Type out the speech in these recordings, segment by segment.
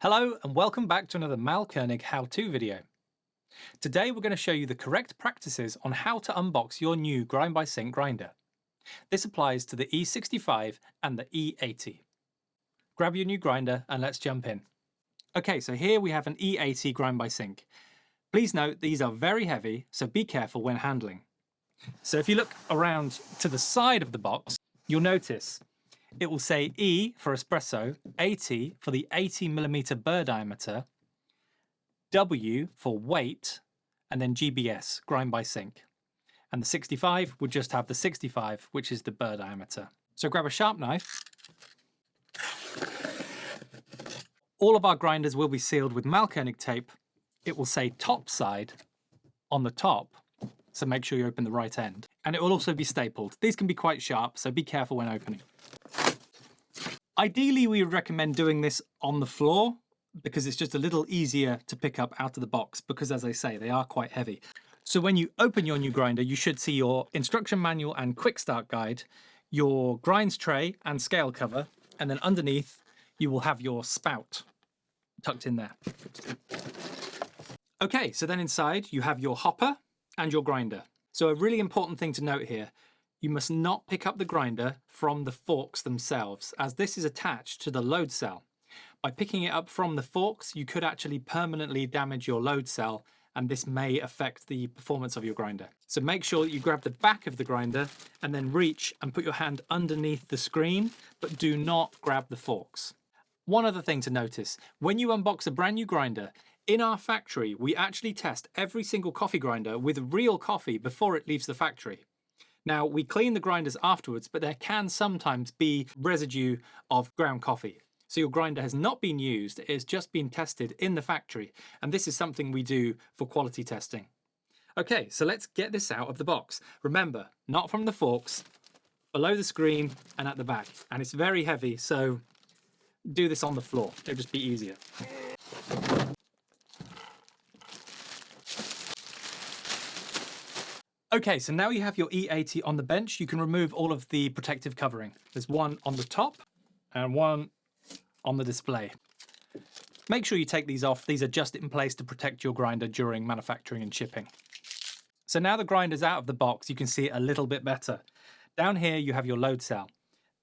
Hello and welcome back to another Mahlkönig how-to video. Today we're going to show you the correct practices on how to unbox your new Grind-by-Sync grinder. This applies to the E65 and the E80. Grab your new grinder and let's jump in. Okay, so here we have an E80 Grind-by-Sync. Please note these are very heavy, so be careful when handling. So if you look around to the side of the box, you'll notice it will say E for Espresso, 80 for the 80mm burr diameter, W for weight, and then GBS, Grind-by-Sync. And the 65 would just have the 65, which is the burr diameter. So grab a sharp knife. All of our grinders will be sealed with Mahlkönig tape. It will say top side on the top, so make sure you open the right end. And it will also be stapled. These can be quite sharp, so be careful when opening. Ideally, we would recommend doing this on the floor because it's just a little easier to pick up out of the box because, as I say, they are quite heavy. So when you open your new grinder, you should see your instruction manual and quick start guide, your grinds tray and scale cover, and then underneath you will have your spout tucked in there. Okay, so then inside you have your hopper and your grinder. So a really important thing to note here, you must not pick up the grinder from the forks themselves, as this is attached to the load cell. By picking it up from the forks, you could actually permanently damage your load cell, and this may affect the performance of your grinder. So make sure that you grab the back of the grinder and then reach and put your hand underneath the screen, but do not grab the forks. One other thing to notice, when you unbox a brand new grinder, in our factory, we actually test every single coffee grinder with real coffee before it leaves the factory. Now, we clean the grinders afterwards, but there can sometimes be residue of ground coffee. So your grinder has not been used, it has just been tested in the factory. And this is something we do for quality testing. Okay, so let's get this out of the box. Remember, not from the forks, below the screen and at the back. And it's very heavy, so do this on the floor. It'll just be easier. Okay, so now you have your E80 on the bench, you can remove all of the protective covering. There's one on the top and one on the display. Make sure you take these off. These are just in place to protect your grinder during manufacturing and shipping. So now the grinder's out of the box, you can see it a little bit better. Down here you have your load cell.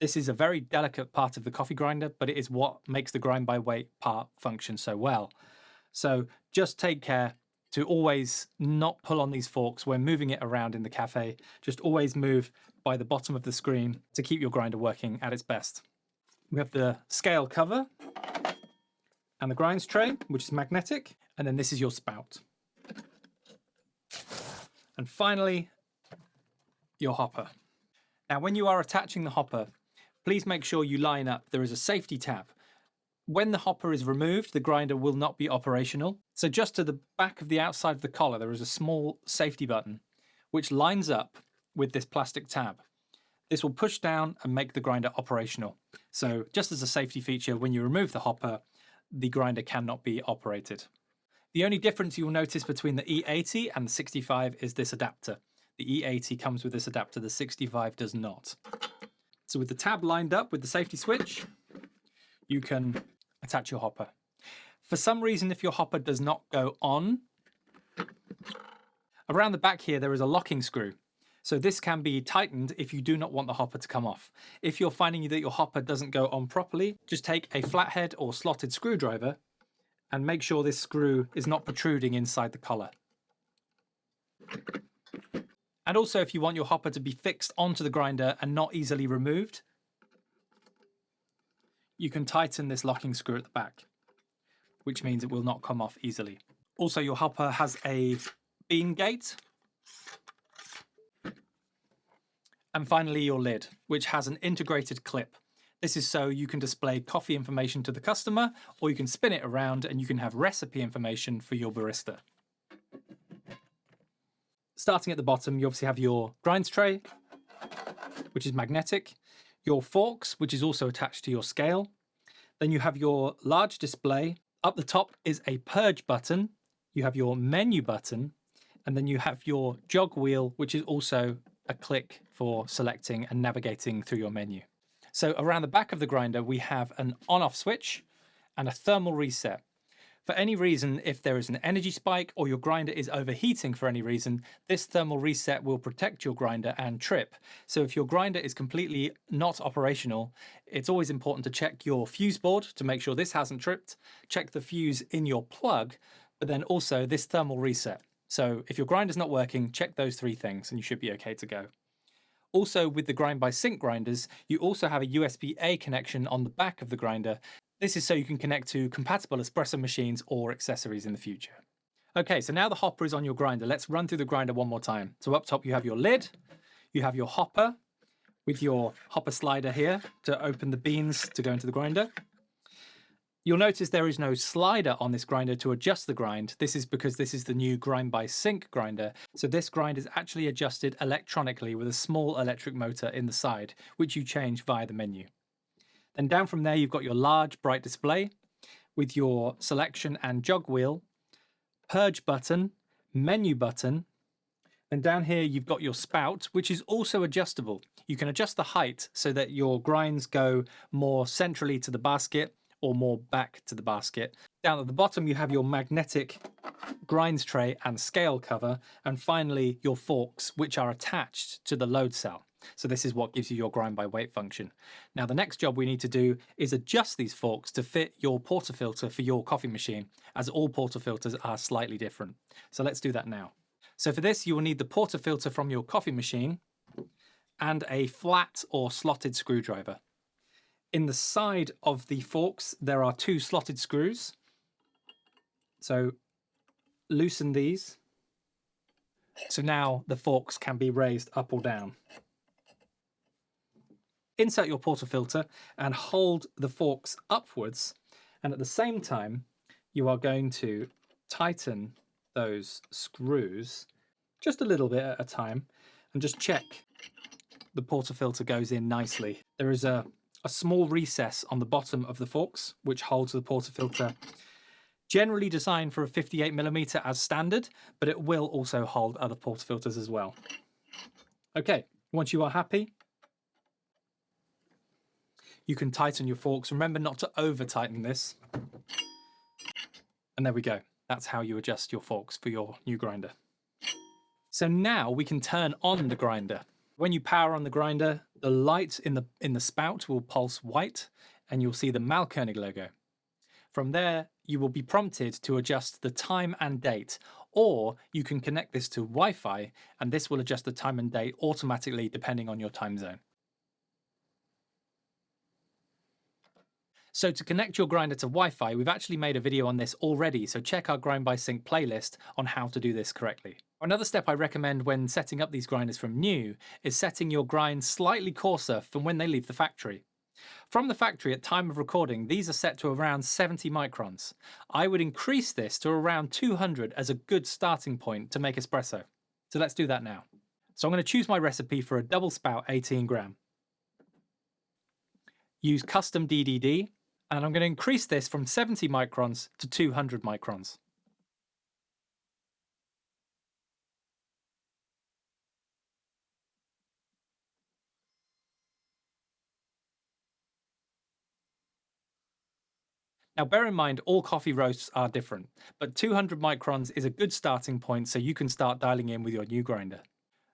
This is a very delicate part of the coffee grinder, but it is what makes the grind by weight part function so well. So just take care to always not pull on these forks when moving it around in the cafe. Just always move by the bottom of the screen to keep your grinder working at its best. We have the scale cover and the grinds tray, which is magnetic, and then this is your spout. And finally, your hopper. Now, when you are attaching the hopper, please make sure you line up. There is a safety tab. When the hopper is removed, the grinder will not be operational. So just to the back of the outside of the collar, there is a small safety button, which lines up with this plastic tab. This will push down and make the grinder operational. So just as a safety feature, when you remove the hopper, the grinder cannot be operated. The only difference you will notice between the E80 and the 65 is this adapter. The E80 comes with this adapter, the 65 does not. So with the tab lined up with the safety switch, you can attach your hopper. For some reason, if your hopper does not go on, around the back here there is a locking screw. So this can be tightened if you do not want the hopper to come off. If you're finding that your hopper doesn't go on properly, just take a flathead or slotted screwdriver and make sure this screw is not protruding inside the collar. And also, if you want your hopper to be fixed onto the grinder and not easily removed, you can tighten this locking screw at the back, which means it will not come off easily. Also, your hopper has a bean gate. And finally, your lid, which has an integrated clip. This is so you can display coffee information to the customer, or you can spin it around and you can have recipe information for your barista. Starting at the bottom, you obviously have your grinds tray, which is magnetic, your forks, which is also attached to your scale. Then you have your large display. Up the top is a purge button. You have your menu button, and then you have your jog wheel, which is also a click for selecting and navigating through your menu. So around the back of the grinder, we have an on-off switch and a thermal reset. For any reason, if there is an energy spike or your grinder is overheating for any reason, this thermal reset will protect your grinder and trip. So if your grinder is completely not operational, it's always important to check your fuse board to make sure this hasn't tripped, check the fuse in your plug, but then also this thermal reset. So if your grinder's not working, check those 3 things and you should be okay to go. Also, with the Grind-by-Sync grinders, you also have a USB-A connection on the back of the grinder. This is so you can connect to compatible espresso machines or accessories in the future. Okay, so now the hopper is on your grinder. Let's run through the grinder one more time. So up top you have your lid, you have your hopper with your hopper slider here to open the beans to go into the grinder. You'll notice there is no slider on this grinder to adjust the grind. This is because this is the new Grind-by-Sync grinder. So this grind is actually adjusted electronically with a small electric motor in the side, which you change via the menu. Then down from there, you've got your large bright display with your selection and jog wheel, purge button, menu button. And down here, you've got your spout, which is also adjustable. You can adjust the height so that your grinds go more centrally to the basket or more back to the basket. Down at the bottom, you have your magnetic grinds tray and scale cover. And finally, your forks, which are attached to the load cell. So this is what gives you your grind by weight function. Now the next job we need to do is adjust these forks to fit your portafilter for your coffee machine, as all portafilters are slightly different. So let's do that now. So for this you will need the portafilter from your coffee machine and a flat or slotted screwdriver. In the side of the forks there are 2 slotted screws. So loosen these. So now the forks can be raised up or down. Insert your portafilter and hold the forks upwards, and at the same time you are going to tighten those screws just a little bit at a time and just check the portafilter goes in nicely. There is a small recess on the bottom of the forks which holds the portafilter, generally designed for a 58mm as standard, but it will also hold other portafilters as well. Okay, once you are happy, you can tighten your forks. Remember not to over tighten this. And there we go. That's how you adjust your forks for your new grinder. So now we can turn on the grinder. When you power on the grinder, the light in the spout will pulse white and you'll see the Mahlkönig logo. From there, you will be prompted to adjust the time and date, or you can connect this to Wi-Fi and this will adjust the time and date automatically depending on your time zone. So to connect your grinder to Wi-Fi, we've actually made a video on this already, so check our Grind-by-Sync playlist on how to do this correctly. Another step I recommend when setting up these grinders from new is setting your grinds slightly coarser from when they leave the factory. From the factory at time of recording, these are set to around 70 microns. I would increase this to around 200 as a good starting point to make espresso. So let's do that now. So I'm going to choose my recipe for a double spout 18 gram. Use custom DDD. And I'm going to increase this from 70 microns to 200 microns. Now bear in mind all coffee roasts are different, but 200 microns is a good starting point so you can start dialing in with your new grinder.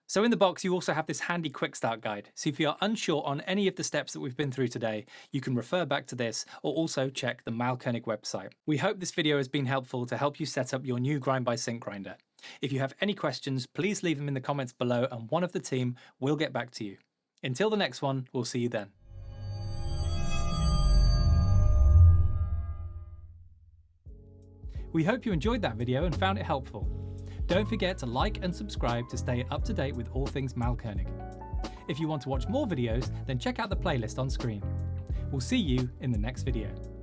So in the box, you also have this handy quick start guide. So if you are unsure on any of the steps that we've been through today, you can refer back to this or also check the Mahlkönig website. We hope this video has been helpful to help you set up your new Grind-by-Sync grinder. If you have any questions, please leave them in the comments below and one of the team will get back to you. Until the next one, we'll see you then. We hope you enjoyed that video and found it helpful. Don't forget to like and subscribe to stay up to date with all things Mahlkönig. If you want to watch more videos, then check out the playlist on screen. We'll see you in the next video.